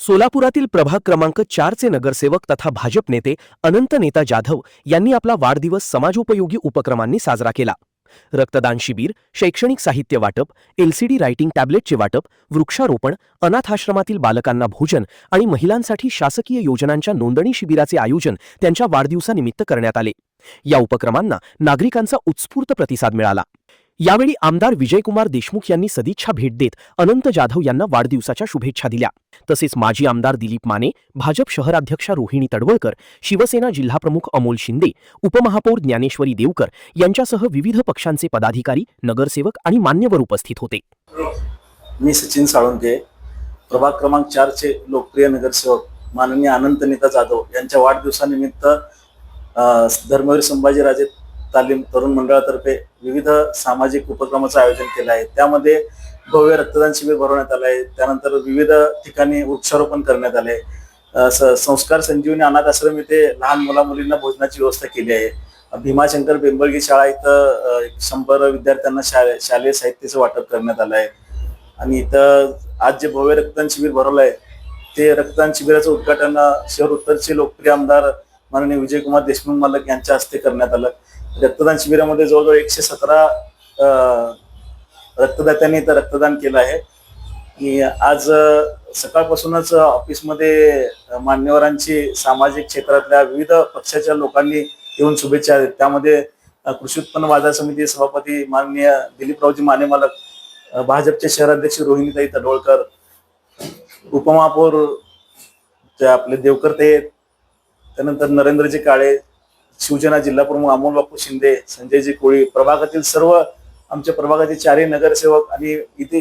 सोलापुरातील प्रभाग क्रमांक 4 चे नगरसेवक तथा भाजप नेते अनंत नेता जाधव यांनी आपला वाढदिवस समाजोपयोगी उपक्रमांनी साजरा केला. रक्तदान शिबिर, शैक्षणिक साहित्य वाटप, एलसीडी रायटिंग टॅब्लेटचे वाटप, वृक्षारोपण, अनाथाश्रमातील बालकांना भोजन आणि महिलांसाठी शासकीय योजनांच्या नोंदणी शिबिराचे आयोजन त्यांच्या वाढदिवसानिमित्त करण्यात आले. या उपक्रमांना नागरिकांचा उत्स्फूर्त प्रतिसाद मिळाला. यावेळी आमदार विजयकुमार देशमुख यांनी सदिच्छा भेट देत अनंत जाधव यांना वाढदिवसाच्या शुभेच्छा दिल्या. तसेच माजी आमदार दिलीप माने, भाजप शहराध्यक्षा रोहिणी तडवळकर, शिवसेना जिल्हाप्रमुख अमोल शिंदे, उपमहापौर ज्ञानेश्वरी देवकर यांच्यासह विविध पक्षांचे पदाधिकारी, नगरसेवक आणि मान्यवर उपस्थित होते. मी सचिन साळुंके, प्रभाग क्रमांक 4 चे लोकप्रिय नगरसेवक माननीय अनंत नेता जाधव यांच्या वाढदिवसानिमित्त धर्मवीर संभाजीराजे तालीम तरुण मंडळातर्फे विविध सामाजिक उपक्रमाचं आयोजन केलं आहे. त्यामध्ये भव्य रक्तदान शिबिर भरवण्यात आलं आहे. त्यानंतर विविध ठिकाणी वृक्षारोपण करण्यात आले. संस्कार संजीवनी अनाथ आश्रम इथे लहान मुला मुलींना भोजनाची व्यवस्था केली आहे. भीमाशंकर बेंबळगी शाळा इथं 100 विद्यार्थ्यांना शालेय साहित्याचं वाटप करण्यात आलं आहे. आणि इथं आज जे भव्य रक्तदान शिबिर भरवलं आहे ते रक्तदान शिबिराचं उद्घाटन शहर उत्तरचे लोकप्रिय आमदार माननीय विजयकुमार देशमुख मालक यांच्या हस्ते करण्यात आलं. रक्तदान शिबिरामध्ये जवळजवळ 117 रक्तदात्यांनी इथं रक्तदान केलं आहे. आणि आज सकाळपासूनच ऑफिसमध्ये मान्यवरांची सामाजिक क्षेत्रातल्या विविध पक्षाच्या लोकांनी येऊन शुभेच्छा आहेत. त्यामध्ये कृषी उत्पन्न बाजार समिती सभापती माननीय दिलीपरावजी माने मालक, भाजपचे शहराध्यक्ष रोहिणीताई तडवळकर, उपमहापौर आपले देवकर ते, त्यानंतर नरेंद्रजी काळे, शिवसेना जिल्हाप्रमुख अमोल बापू शिंदे, संजयजी कोळी, प्रभागातील सर्व आमच्या प्रभागाचे 4 नगरसेवक आणि इथे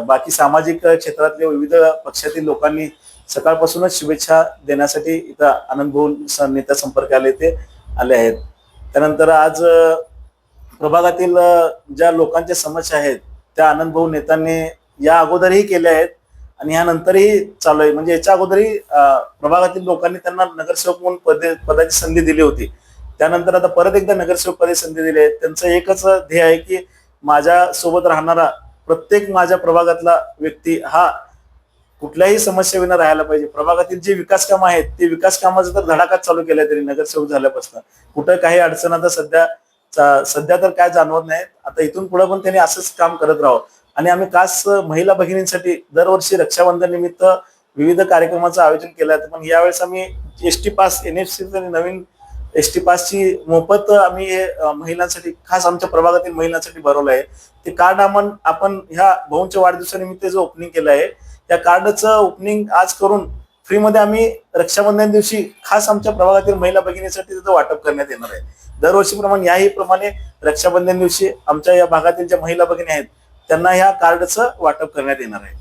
बाकी सामाजिक क्षेत्रातल्या विविध पक्षातील लोकांनी सकाळपासूनच शुभेच्छा देण्यासाठी इथं आनंद भाऊ नेता संपर्क आले आहेत. त्यानंतर आज प्रभागातील ज्या लोकांच्या समस्या आहेत त्या आनंद भाऊ नेत्यांनी या अगोदरही केल्या आहेत आणि यानंतरही चालू आहे. म्हणजे याच्या अगोदरही प्रभागातील लोकांनी त्यांना नगरसेवक म्हणून पदाची संधी दिली होती. त्यानंतर आता परत एकदा नगरसेवक पदाची संधी दिली आहे. त्यांचं एकच ध्येय आहे की माझ्या सोबत राहणारा प्रत्येक माझ्या प्रभागातला व्यक्ती हा कुठल्याही समस्येविना राहायला पाहिजे. प्रभागातील जे विकास कामं आहेत ते विकास कामाचं तर धडाकाच चालू केलंय तरी नगरसेवक झाल्यापासून कुठं काही अडचण आता सध्या तर काय जाणवत नाही. आता इथून पुढे पण त्यांनी असंच काम करत राहावं. आणि आम्ही खास महिला भगिनींसाठी दरवर्षी रक्षाबंधन निमित्त विविध कार्यक्रमाचं आयोजन केलं आहे. पण यावेळेस आम्ही एसटी पास NFC नवीन एसटी पासची मोफत आम्ही महिलांसाठी खास आमच्या प्रभागातील महिलांसाठी भरवलं आहे. ते कार्ड आपण ह्या भाऊंच्या वाढदिवसानिमित्त जो ओपनिंग केलं आहे त्या कार्डचं ओपनिंग आज करून फ्रीमध्ये आम्ही रक्षाबंधन दिवशी खास आमच्या प्रभागातील महिला भगिनीसाठी त्याचं वाटप करण्यात येणार आहे. दरवर्षीप्रमाणे याही प्रमाणे रक्षाबंधन दिवशी आमच्या या भागातील ज्या महिला भगिनी आहेत त्यांना ह्या कार्डचं वाटप करण्यात येणार आहे.